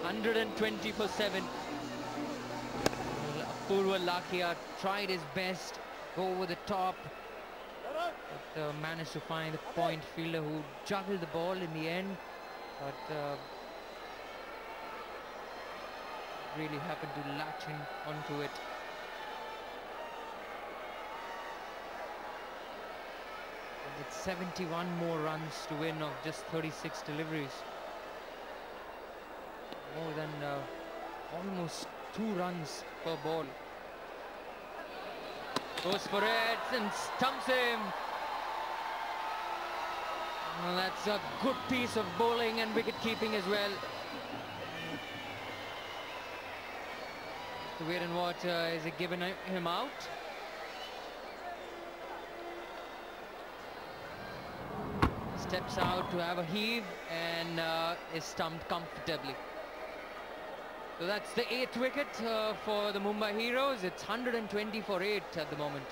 120 for 7. Apurva Lakhia tried his best, go over the top, but managed to find the point fielder who juggled the ball in the end, but really happened to latch in onto it. And with 71 more runs to win of just 36 deliveries, more than almost 2 runs per ball. Goes for it and stumps him. Well, that's a good piece of bowling and wicket keeping as well. To wait and watch, is it given him out? Steps out to have a heave and is stumped comfortably. So that's the 8th wicket for the Mumbai Heroes. It's 120 for 8 at the moment.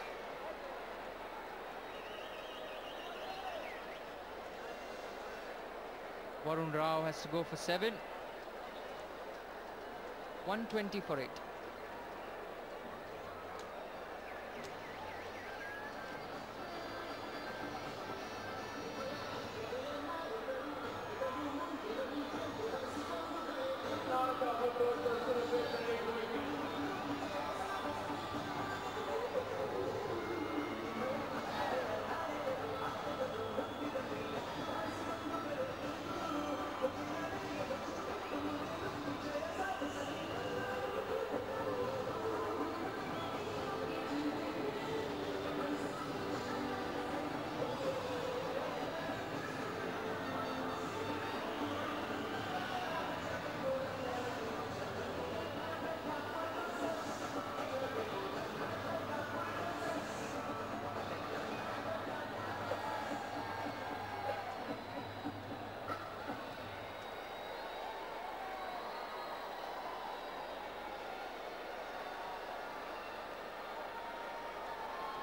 Varun Rao has to go for 7. 120 for 8.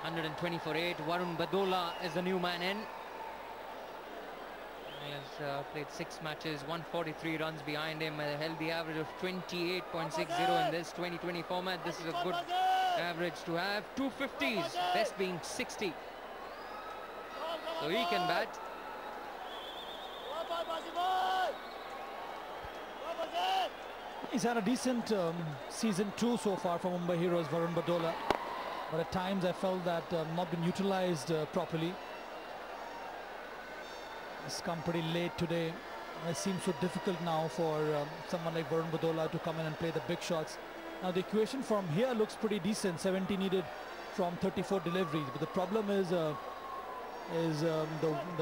$120 for 8. Varun Badola is the new man in. He has played 6 matches, 143 runs behind him, held the average of 28.60 in this 2020 format. This is a good average to have. 250s, best being 60. So he can bat. He's had a decent season 2 so far for Mumbai Heroes, Varun Badola. But at times I felt that not been utilized properly. It's come pretty late today. It seems so difficult now for someone like Varun Badola to come in and play the big shots. Now the equation from here looks pretty decent. 70 needed from 34 deliveries. But the problem is the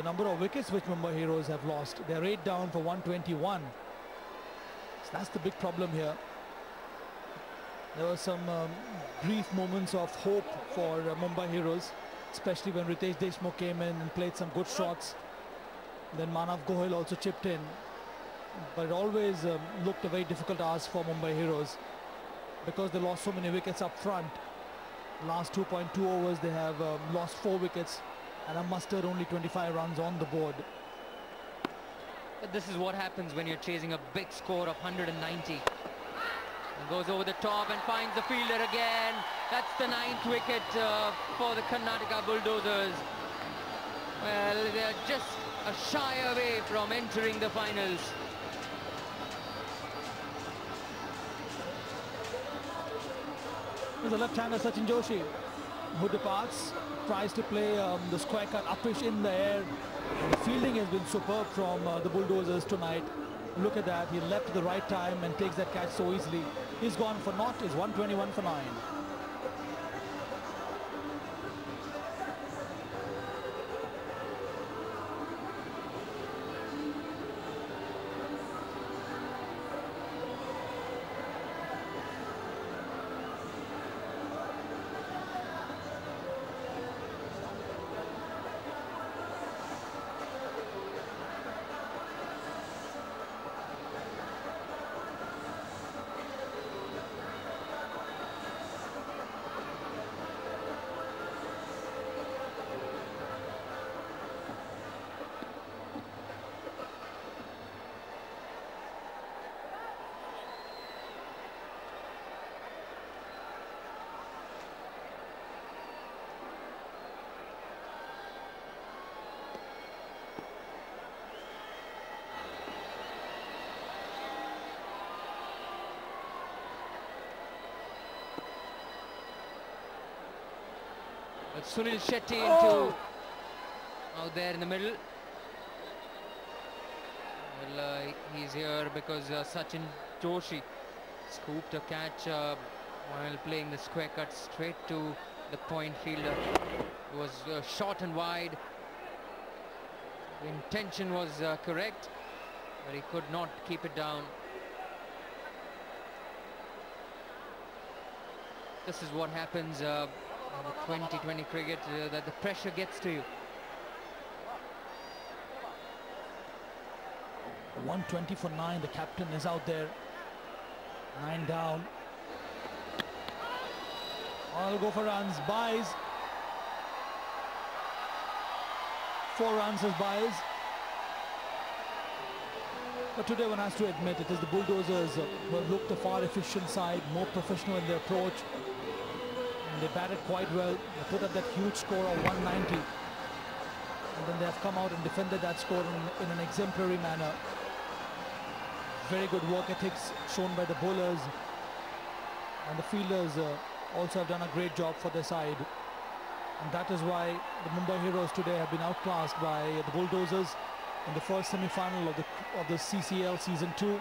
number of wickets which Mumbai Heroes have lost. They're 8 down for 121. So that's the big problem here. There were some brief moments of hope for Mumbai Heroes, especially when Ritesh Deshmukh came in and played some good shots. Then Manav Gohil also chipped in. But it always looked a very difficult ask for Mumbai Heroes because they lost so many wickets up front. Last 2.2 overs they have lost 4 wickets and have mustered only 25 runs on the board. But this is what happens when you're chasing a big score of 190. And goes over the top and finds the fielder again. That's the 9th wicket for the Karnataka Bulldozers. Well, they're just a shy away from entering the finals. There's a left-hander, Sachin Joshi, who departs, tries to play the square cut uppish in the air. The fielding has been superb from the Bulldozers tonight. Look at that, he left at the right time and takes that catch so easily. He's gone for naught, is 121 for 9. But Sunil Shetty into out there in the middle. Well, he's here because Sachin Joshi scooped a catch while playing the square cut straight to the point fielder. It was short and wide. The intention was correct, but he could not keep it down. This is what happens in the 2020 cricket, that the pressure gets to you. 120 for 9. The captain is out there. 9 down. I'll go for runs. Buys. 4 runs as buys. But today one has to admit it is the Bulldozers who have looked the far efficient side, more professional in their approach. And they batted quite well. They put up that huge score of 190. And then they have come out and defended that score in an exemplary manner. Very good work ethics shown by the bowlers. And the fielders also have done a great job for their side. And that is why the Mumbai Heroes today have been outclassed by the Bulldozers in the first semi-final of the CCL Season 2.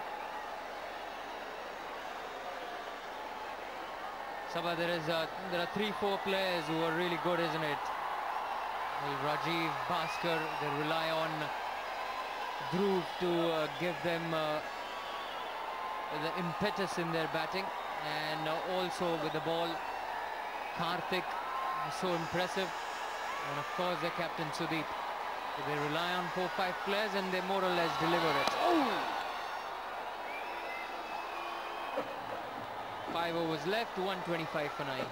Sabha, there are 3-4 players who are really good, isn't it? Well, Rajiv, Bhaskar, they rely on Dhruv to give them the impetus in their batting, and also with the ball, Karthik is so impressive, and of course their captain Sudeep. So they rely on 4-5 players and they more or less deliver it. Oh! 5 overs left, 125 for 9.